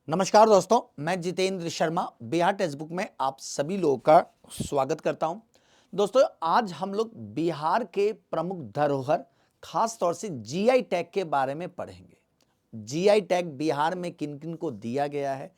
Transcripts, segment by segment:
नमस्कार दोस्तों, मैं जितेंद्र शर्मा बिहार टेक्स्ट बुक में आप सभी लोगों का स्वागत करता हूं। दोस्तों, आज हम लोग बिहार के प्रमुख धरोहर खास तौर से जीआई टैग के बारे में पढ़ेंगे। जीआई टैग बिहार में किन किन को दिया गया है,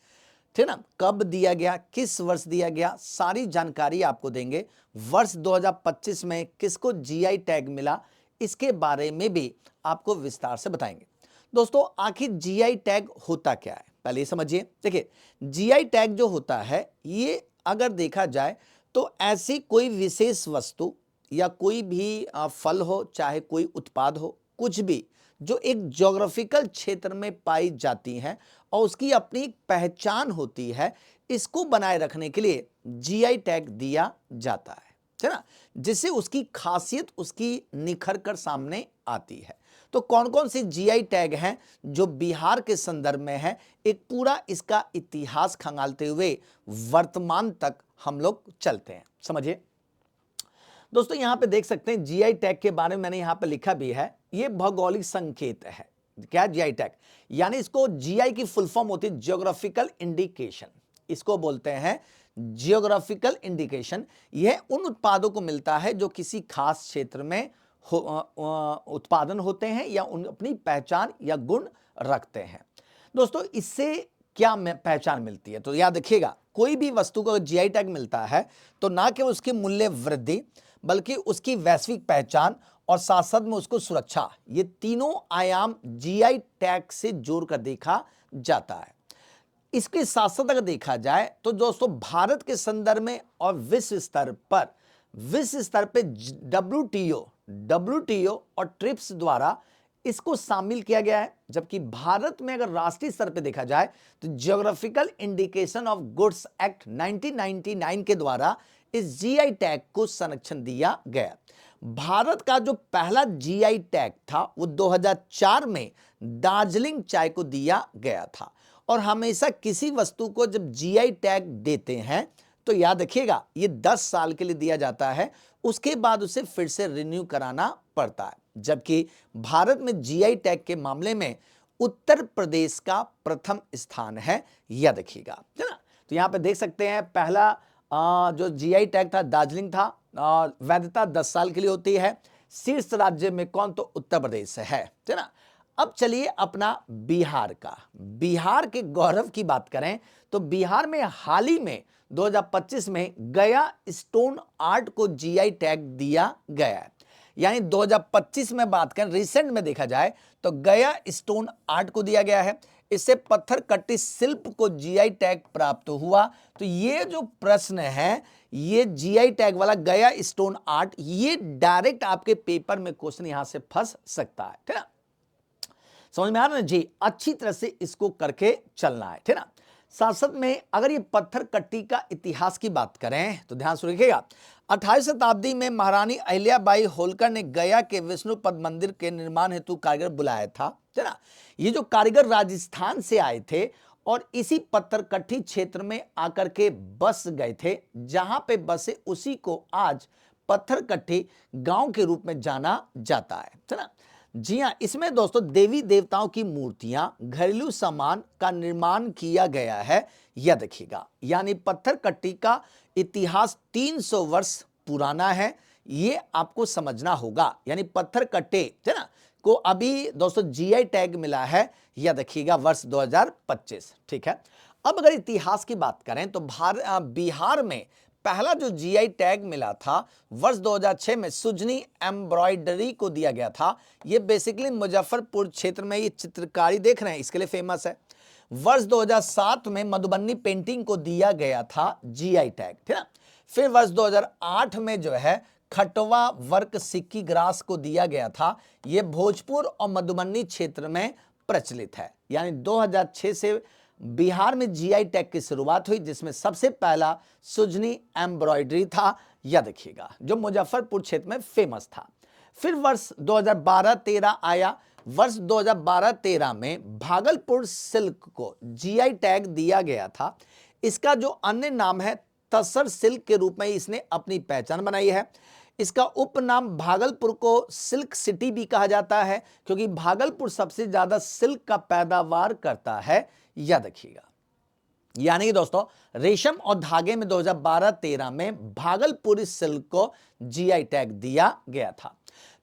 ठीक ना, कब दिया गया, किस वर्ष दिया गया, सारी जानकारी आपको देंगे। वर्ष 2025 में किसको जीआई टैग मिला, इसके बारे में भी आपको विस्तार से बताएंगे। दोस्तों, आखिर जीआई टैग होता क्या है, पहले ये समझिए। देखिए, जीआई टैग जो होता है, ये अगर देखा जाए तो ऐसी कोई विशेष वस्तु या कोई भी फल हो, चाहे कोई उत्पाद हो, कुछ भी जो एक ज्योग्राफिकल क्षेत्र में पाई जाती हैं और उसकी अपनी पहचान होती है, इसको बनाए रखने के लिए जीआई टैग दिया जाता है ना, जिससे उसकी खासियत उसकी निखर कर सामने आती है। तो कौन कौन से जीआई टैग हैं जो बिहार के संदर्भ में है, एक पूरा इसका इतिहास खंगालते हुए वर्तमान तक हम लोग चलते हैं, समझिए। दोस्तों, यहां पे देख सकते हैं जीआई टैग के बारे में मैंने यहां पे लिखा भी है, ये भौगोलिक संकेत है। क्या जीआई टैग, यानी इसको जीआई की फुल फॉर्म होती है ज्योग्राफिकल इंडिकेशन, इसको बोलते हैं जियोग्राफिकल इंडिकेशन। यह उन उत्पादों को मिलता है जो किसी खास क्षेत्र में उत्पादन होते हैं या उन अपनी पहचान या गुण रखते हैं। दोस्तों, इससे क्या पहचान मिलती है, तो याद रखिएगा, कोई भी वस्तु को जीआई टैग मिलता है तो ना केवल उसकी मूल्य वृद्धि बल्कि उसकी वैश्विक पहचान और साथ साथ में उसको सुरक्षा, ये तीनों आयाम जीआई टैग से जोड़कर देखा जाता है। इसके साथ साथ अगर देखा जाए तो दोस्तों, भारत के संदर्भ में और विश्व स्तर पे डब्ल्यूटीओ और ट्रिप्स द्वारा इसको शामिल किया गया है। जबकि भारत में अगर राष्ट्रीय स्तर पे देखा जाए तो geographical indication of goods act 1999 के द्वारा इस जीआई टैग को संरक्षण दिया गया। भारत का जो पहला जीआई टैग था वो 2004 में दार्जिलिंग चाय को दिया गया था। और हमेशा किसी वस्तु को जब जीआई टैग देते हैं तो याद रखिएगा, ये 10 साल के लिए दिया जाता है, उसके बाद उसे फिर से रिन्यू कराना पड़ता है। जबकि भारत में जीआई टैग के मामले में उत्तर प्रदेश का प्रथम स्थान है, याद रखिएगा, है ना। तो यहां पे देख सकते हैं, पहला जो जीआई टैग था दार्जिलिंग था, वैधता 10 साल के लिए होती है। शीर्ष राज्य में कौन, तो उत्तर प्रदेश है ना। अब चलिए अपना बिहार के गौरव की बात करें तो बिहार में हाल ही में 2025 में गया स्टोन आर्ट को जीआई टैग दिया गया है। यानी 2025 में बात करें, रिसेंट में देखा जाए तो गया स्टोन आर्ट को दिया गया है। इससे पत्थर कट्टी शिल्प को जीआई टैग प्राप्त हुआ। तो ये जो प्रश्न है, ये जीआई टैग वाला गया स्टोन आर्ट, ये डायरेक्ट आपके पेपर में क्वेश्चन यहां से फंस सकता है, ठीक है। समझ में आ रहा है जी, अच्छी तरह से इसको करके चलना है, ठीक ना। साथ साथ में अगर ये पत्थर कट्टी का इतिहास की बात करें तो ध्यान से रखिएगा, 28वीं शताब्दी में महारानी अहिल्याबाई होलकर ने गया के विष्णुपद मंदिर के निर्माण हेतु कारीगर बुलाया था, ठीक ना। ये जो कारीगर राजस्थान से आए थे और इसी पत्थर कट्टी क्षेत्र में आकर के बस गए थे, जहां पे बसे उसी को आज पत्थर कट्टी गांव के रूप में जाना जाता है, ठीक ना। जी हाँ, इसमें दोस्तों देवी देवताओं की मूर्तियां, घरेलू सामान का निर्माण किया गया है, याद रखिएगा। यानी पत्थर कट्टी का इतिहास 300 वर्ष पुराना है, ये आपको समझना होगा। यानी पत्थर कट्टे, है ना, को अभी दोस्तों जीआई टैग मिला है, याद रखिएगा, वर्ष 2025, ठीक है। अब अगर इतिहास की बात करें तो बिहार में पहला जो जीआई टैग मिला था वर्ष 2006 में सुजनी एम्ब्रॉयडरी को दिया गया था। ये बेसिकली मुजफ्फरपुर क्षेत्र में ये चित्रकारी देख रहे हैं, इसके लिए फेमस है। वर्ष 2007 में मधुबनी पेंटिंग को दिया गया था जीआई टैग, ठीक है। फिर वर्ष 2008 में जो है खटवा वर्क सिक्की ग्रास को दिया गया था। यह भोजपुर और मधुबनी क्षेत्र में प्रचलित है। यानी 2006 से बिहार में जीआई टैग की शुरुआत हुई, जिसमें सबसे पहला सुजनी एम्ब्रॉयडरी था, याद रखिएगा, जो मुजफ्फरपुर क्षेत्र में फेमस था। फिर वर्ष 2012-13 आया। वर्ष 2012-13 में भागलपुर सिल्क को जीआई टैग दिया गया था। इसका जो अन्य नाम है तसर सिल्क के रूप में इसने अपनी पहचान बनाई है। इसका उपनाम भागलपुर को सिल्क सिटी भी कहा जाता है, क्योंकि भागलपुर सबसे ज्यादा सिल्क का पैदावार करता है, याद रखिएगा। यानी कि दोस्तों रेशम और धागे में 2012-13 में भागलपुरी सिल्क को जीआई टैग दिया गया था।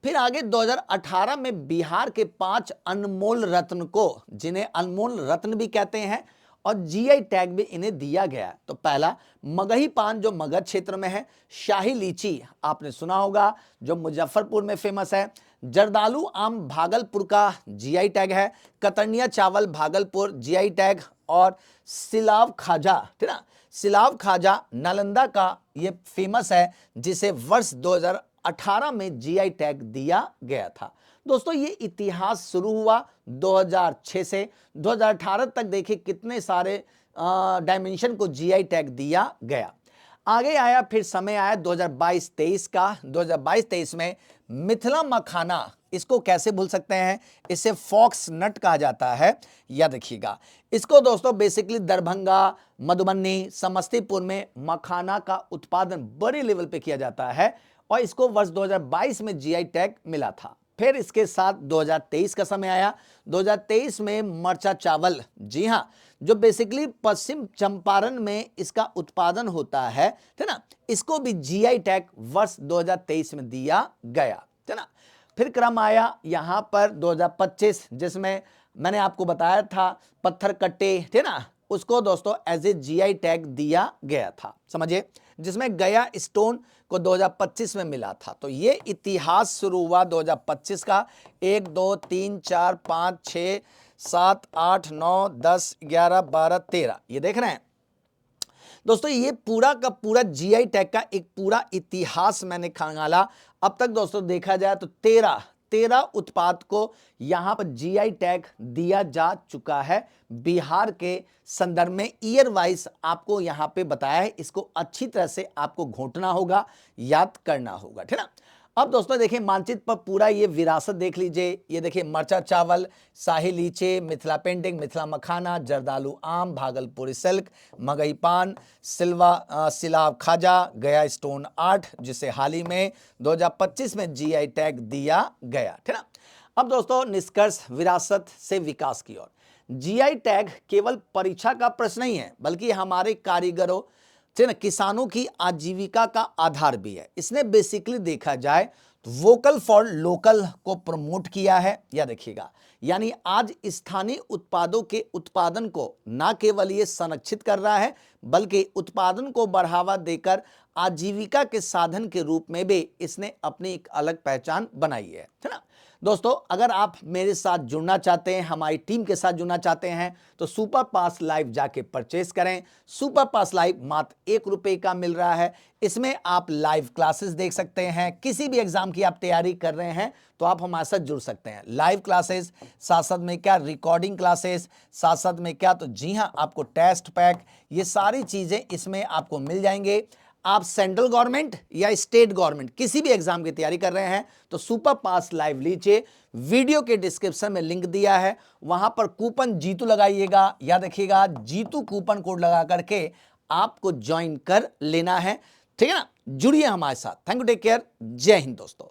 फिर आगे 2018 में बिहार के 5 अनमोल रत्न को, जिन्हें अनमोल रत्न भी कहते हैं, और जीआई टैग भी इन्हें दिया गया है। तो पहला मगही पान जो मगध क्षेत्र में है, शाही लीची आपने सुना होगा जो मुजफ्फरपुर में फेमस है, जर्दालू आम भागलपुर का जीआई टैग है, कतरनिया चावल भागलपुर जीआई टैग, और सिलाव खाजा, ठीक ना, सिलाव खाजा नालंदा का ये फेमस है जिसे वर्ष 2018 में जीआई टैग दिया गया था। दोस्तों ये इतिहास शुरू हुआ 2006 से 2018 तक, देखिए कितने सारे डायमेंशन को जीआई टैग दिया गया। आगे आया, फिर समय आया 2022-23 का। 2022-23 में मिथिला मखाना, इसको कैसे भूल सकते हैं, इसे फॉक्स नट कहा जाता है। या देखिएगा इसको दोस्तों बेसिकली दरभंगा, मधुबनी, समस्तीपुर में मखाना का उत्पादन बड़े लेवल पे किया जाता है और इसको वर्ष 2022 में जीआई टैग मिला था। फिर इसके साथ 2023 का समय आया। 2023 में मरचा चावल, जी हाँ, जो बेसिकली पश्चिम चंपारण में इसका उत्पादन होता है, ठीक ना, इसको भी जीआई टैग वर्ष 2023 में दिया गया, ठीक ना। फिर क्रम आया यहाँ पर 2025, जिसमें मैंने आपको बताया था पत्थर कट्टे, ठीक ना, उसको दोस्तों एज ए जीआई टैग दिया गया था, समझिए, जिसमें गया स्टोन को 2025 में मिला था। तो ये इतिहास शुरू हुआ 2025 का। 1 2 3 4 5 6 7 8 9 10 11 12 13, ये देख रहे हैं दोस्तों, ये पूरा का पूरा जीआई टैग का एक पूरा इतिहास मैंने खंगाला। अब तक दोस्तों देखा जाए तो 13 उत्पाद को यहां पर जीआई टैग दिया जा चुका है बिहार के संदर्भ में। ईयर वाइज आपको यहां पे बताया है, इसको अच्छी तरह से आपको घोटना होगा, याद करना होगा, ठीक ना। अब दोस्तों देखिए मानचित्र पर पूरा ये विरासत देख लीजिए। ये देखिए मरचा चावल, शाही लीचे, मिथिला पेंटिंग, मिथिला मखाना, जर्दालू आम, भागलपुरी सिल्क, मगही पान, सिलाव खाजा, गया स्टोन आर्ट, जिसे हाल ही में 2025 में जीआई टैग दिया गया, ठीक ना। अब दोस्तों निष्कर्ष, विरासत से विकास की ओर। जीआई टैग केवल परीक्षा का प्रश्न नहीं है, बल्कि हमारे कारीगरों, किसानों की आजीविका का आधार भी है। इसने बेसिकली देखा जाए तो वोकल फॉर लोकल को प्रमोट किया है। या देखिएगा, यानी आज स्थानीय उत्पादों के उत्पादन को न केवल ये संरक्षित कर रहा है, बल्कि उत्पादन को बढ़ावा देकर आजीविका के साधन के रूप में भी इसने अपनी एक अलग पहचान बनाई है ना। दोस्तों अगर आप मेरे साथ जुड़ना चाहते हैं, हमारी टीम के साथ जुड़ना चाहते हैं, तो सुपर पास लाइव जाके परचेस करें। सुपर पास लाइव मात्र ₹1 का मिल रहा है। इसमें आप लाइव क्लासेस देख सकते हैं। किसी भी एग्जाम की आप तैयारी कर रहे हैं तो आप हमारे साथ जुड़ सकते हैं। लाइव क्लासेस साथ साथ में क्या, रिकॉर्डिंग क्लासेस साथ साथ में क्या, तो जी हाँ, आपको टेस्ट पैक, ये सारी चीजें इसमें आपको मिल जाएंगे। आप सेंट्रल गवर्नमेंट या स्टेट गवर्नमेंट किसी भी एग्जाम की तैयारी कर रहे हैं तो सुपर पास लाइव लीजिए। वीडियो के डिस्क्रिप्शन में लिंक दिया है, वहां पर कूपन जीतू लगाइएगा। या देखिएगा जीतू कूपन कोड लगा करके आपको ज्वाइन कर लेना है, ठीक है ना। जुड़िए हमारे साथ। थैंक यू, टेक केयर, जय हिंद दोस्तों।